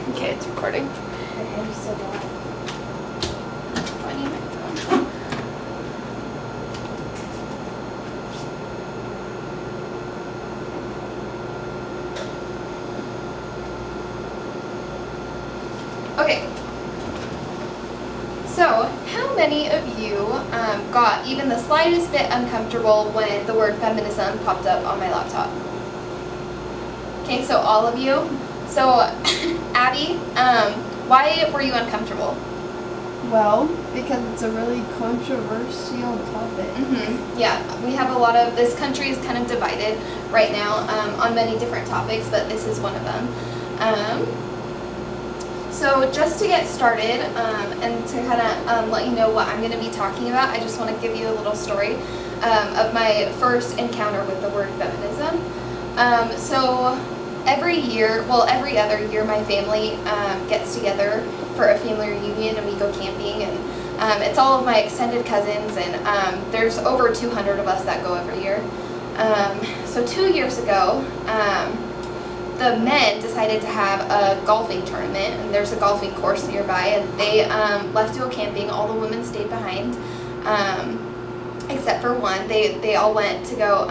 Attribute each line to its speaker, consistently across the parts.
Speaker 1: Okay, it's recording.
Speaker 2: I'm so glad.
Speaker 1: Finding my phone. Okay. So, how many of you got even the slightest bit uncomfortable when the word feminism popped up on my laptop? Okay, so all of you. So, Abby, why were you uncomfortable?
Speaker 2: Well, because it's a really controversial topic.
Speaker 1: Yeah, we have a lot of, this country is kind of divided right now on many different topics, but this is one of them. So just to get started and to kind of let you know what I'm going to be talking about, I just want to give you a little story of my first encounter with the word feminism. So every year, well, every other year, my family gets together for a family reunion and we go camping, and it's all of my extended cousins, and there's over 200 of us that go every year. So 2 years ago, the men decided to have a golfing tournament, and there's a golfing course nearby, and they left to go camping. All the women stayed behind, except for one. They all went to go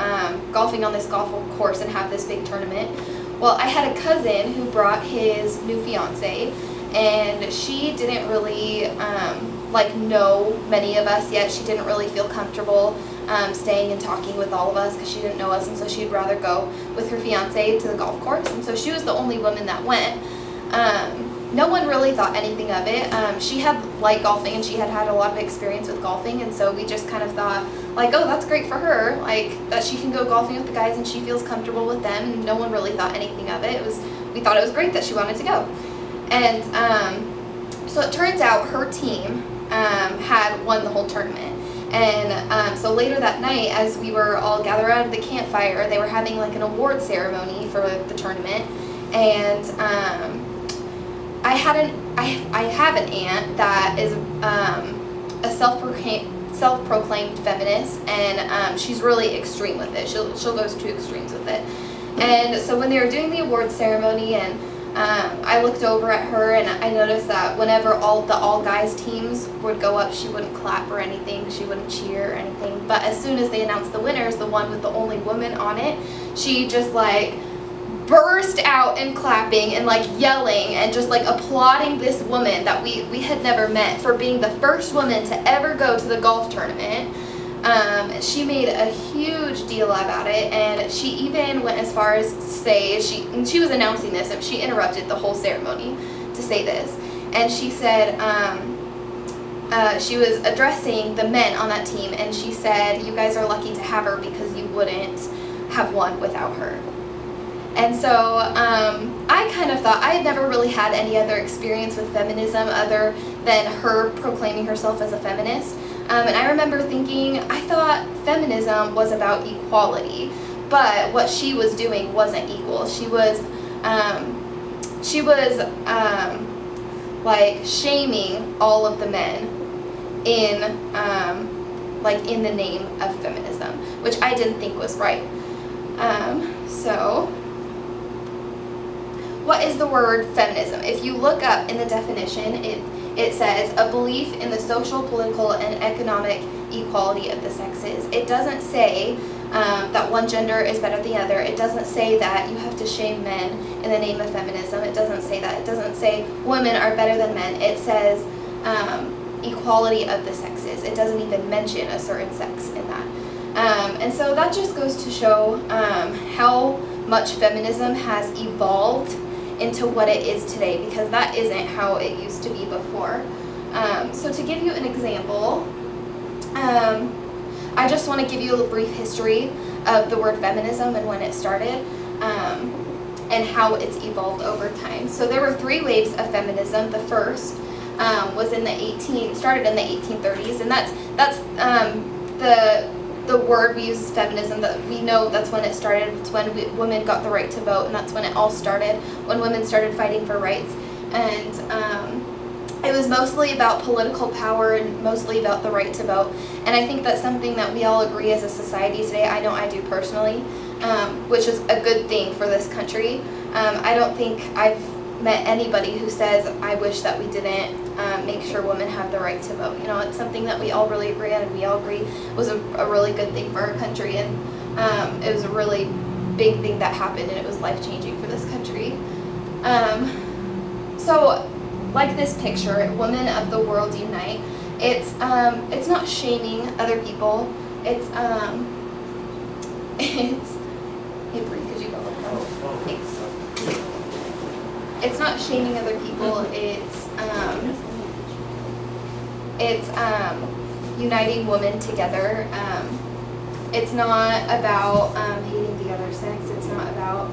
Speaker 1: golfing on this golf course and have this big tournament. Well, I had a cousin who brought his new fiance, and she didn't really know many of us yet. She didn't really feel comfortable staying and talking with all of us because she didn't know us, and so she'd rather go with her fiance to the golf course, and so she was the only woman that went. No one really thought anything of it. She had liked golfing, and she had had a lot of experience with golfing, and so we just kind of thought, like, oh, that's great for her, like, that she can go golfing with the guys and she feels comfortable with them, and no one really thought anything of it. We thought it was great that she wanted to go. And so it turns out her team had won the whole tournament. And so later that night, as we were all gathered around the campfire, they were having like an award ceremony for the tournament. And I have an aunt that is a self-proclaimed feminist, and she's really extreme with it. She'll go to extremes with it. And so when they were doing the award ceremony, and I looked over at her, and I noticed that whenever all guys teams would go up, she wouldn't clap or anything, she wouldn't cheer or anything. But as soon as they announced the winners, the one with the only woman on it, she just like burst out in clapping and like yelling and just like applauding this woman that we had never met for being the first woman to ever go to the golf tournament. She made a huge deal about it, and she even went as far as to say, she was announcing this, and she interrupted the whole ceremony to say this, and she said, she was addressing the men on that team, and she said, you guys are lucky to have her because you wouldn't have won without her. And so I kind of thought, I had never really had any other experience with feminism other than her proclaiming herself as a feminist. And I remember thinking, I thought feminism was about equality, but what she was doing wasn't equal. She was like shaming all of the men in the name of feminism, which I didn't think was right. So what is the word feminism? If you look up in the definition, it says a belief in the social, political, and economic equality of the sexes. It doesn't say that one gender is better than the other. It doesn't say that you have to shame men in the name of feminism. It doesn't say that. It doesn't say women are better than men. It says equality of the sexes. It doesn't even mention a certain sex in that. And so that just goes to show how much feminism has evolved into what it is today, because that isn't how it used to be before. So to give you an example, I just want to give you a brief history of the word feminism and when it started, and how it's evolved over time. So there were 3 waves of feminism. The first was started in the 1830s, and that's the word we use is feminism. That we know that's when it started. It's when women got the right to vote, and that's when it all started, when women started fighting for rights. And it was mostly about political power and mostly about the right to vote. And I think that's something that we all agree as a society today. I know I do personally, which is a good thing for this country. I don't think I've met anybody who says, I wish that we didn't make sure women have the right to vote. You know, it's something that we all really agree on, and we all agree was a really good thing for our country, and it was a really big thing that happened, and it was life-changing for this country. So, like this picture, Women of the World Unite, it's not shaming other people, it's, hey Bree, could you go look at that? Thanks. It's not shaming other people, it's uniting women together. It's not about hating the other sex. It's not about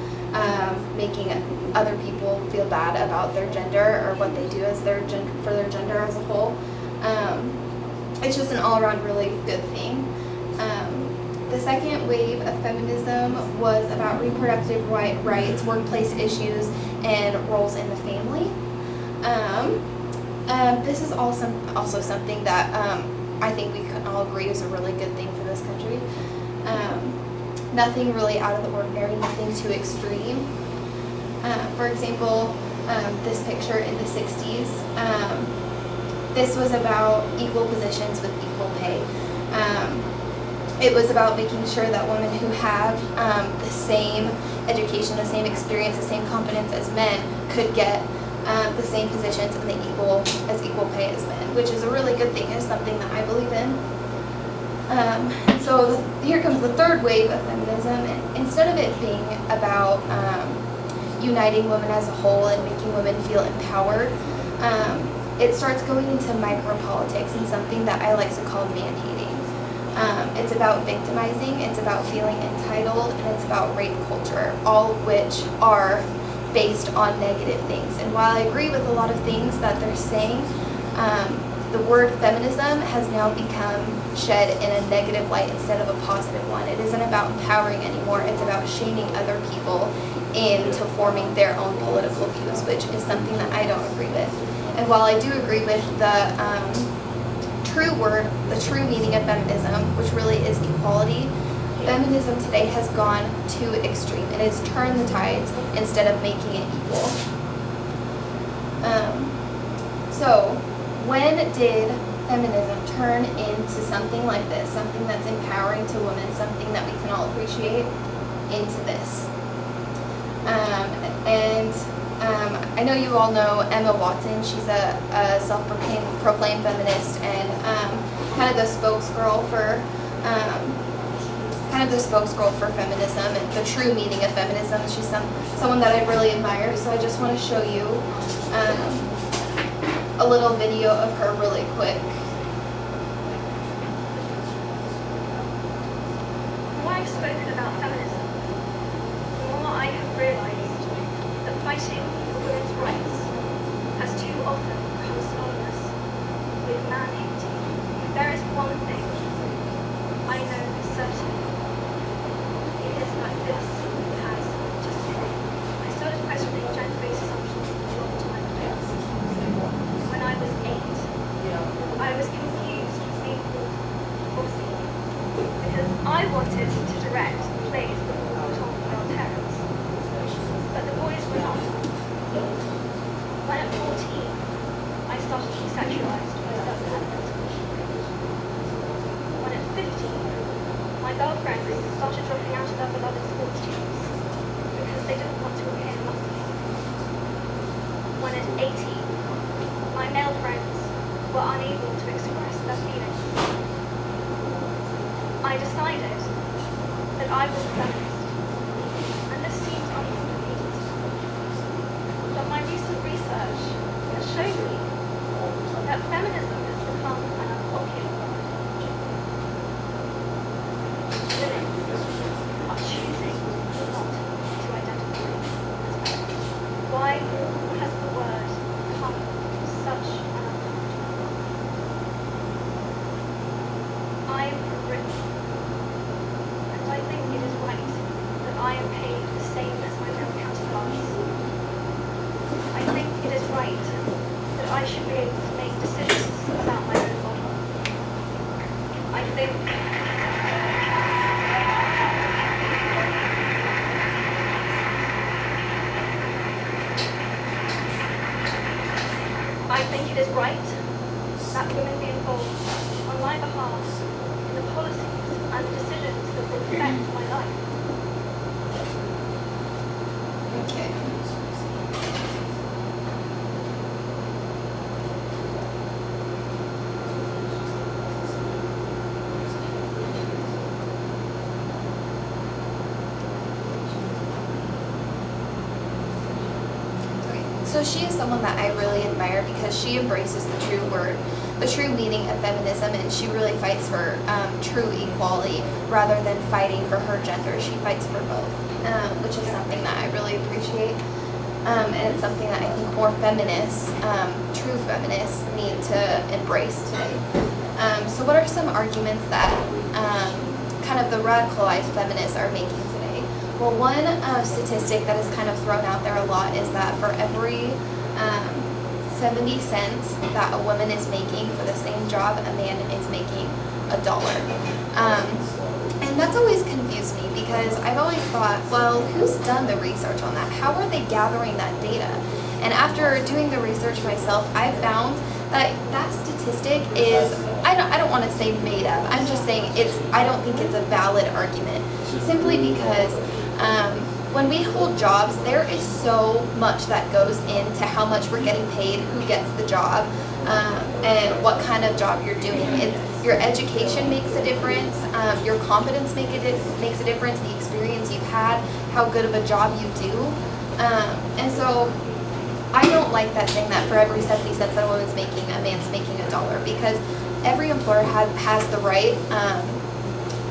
Speaker 1: making other people feel bad about their gender or what they do as for their gender as a whole. It's just an all-around really good thing. The second wave of feminism was about reproductive rights, workplace issues, and roles in the family. This is also something that I think we can all agree is a really good thing for this country. Nothing really out of the ordinary, nothing too extreme. For example, this picture in the 60s, this was about equal positions with equal pay. It was about making sure that women who have the same education, the same experience, the same competence as men could get the same positions and equal pay as men, which is a really good thing. It's something that I believe in. So here comes the third wave of feminism, and instead of it being about uniting women as a whole and making women feel empowered, it starts going into micro-politics and something that I like to call man-hating. It's about victimizing, it's about feeling entitled, and it's about rape culture, all of which are based on negative things. And while I agree with a lot of things that they're saying, the word feminism has now become shed in a negative light instead of a positive one. It isn't about empowering anymore, it's about shaming other people into forming their own political views, which is something that I don't agree with. And while I do agree with the true meaning of feminism, which really is equality, feminism today has gone too extreme. It has turned the tides instead of making it equal. So, when did feminism turn into something like this, something that's empowering to women, something that we can all appreciate, into this? I know you all know Emma Watson. She's a self-proclaimed feminist and kind of the spokesgirl for feminism and the true meaning of feminism. She's someone that I really admire. So I just want to show you a little video of her really quick.
Speaker 3: The more I've spoken about feminism, the more I have realised that fighting for women's rights has too often become synonymous with man-hating. If there is one thing I know for certain, it is that this has just happened. I started questioning gender-based assumptions a long time ago. When I was 8, I was confused with being called bossy because I wanted to direct plays that were put on by our parents, but the boys were not. When at 14, I started to be sexualized by certain elements of machinery. When at 15, my girlfriends started dropping out of their beloved sports teams because they didn't want to appear muscular. When at 18, my male friends were unable to express their feelings. I decided that I was a feminist, and this seems uncomplicated. But my recent research has shown me that feminism has become an unpopular word. Women are choosing not to identify as feminist. Why has the word become such an uncomfortable word? I am from Britain, and I think it is right that I am paid the same as my male counterparts. I think it is right that I should be able to make decisions about my own body. I think It is right that women be involved on my behalf in the policies and decisions that will affect my life.
Speaker 1: Okay. So she is someone that I really admire because she embraces the true word, the true meaning of feminism, and she really fights for true equality rather than fighting for her gender. She fights for both, which is something that I really appreciate, and it's something that I think more feminists, true feminists, need to embrace today. So what are some arguments that kind of the radicalized feminists are making today? Well, one statistic that is kind of thrown out there a lot is that for every 70 cents that a woman is making for the same job, a man is making $1. And that's always confused me because I've always thought, well, who's done the research on that? How are they gathering that data? And after doing the research myself, I found that that statistic is, I don't want to say made up. I'm just saying I don't think it's a valid argument, simply because when we hold jobs, there is so much that goes into how much we're getting paid, who gets the job, and what kind of job you're doing. Your education makes a difference, your competence makes a difference, the experience you've had, how good of a job you do. And so I don't like that saying that for every 70 cents that a woman's making, a man's making $1, because every employer has the right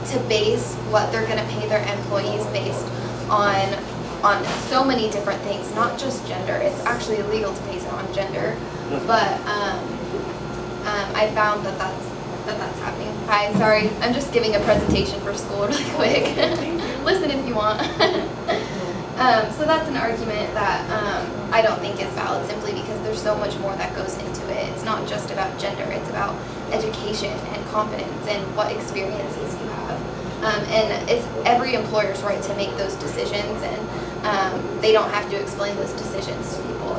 Speaker 1: to base what they're going to pay their employees based on so many different things, not just gender. It's actually illegal to base it on gender, but I found that that's happening. Hi, sorry, I'm just giving a presentation for school really quick. Listen if you want. So that's an argument that I don't think is valid, simply because there's so much more that goes into it. It's not just about gender, it's about education and competence and what experiences you have. And it's every employer's right to make those decisions, and they don't have to explain those decisions to people.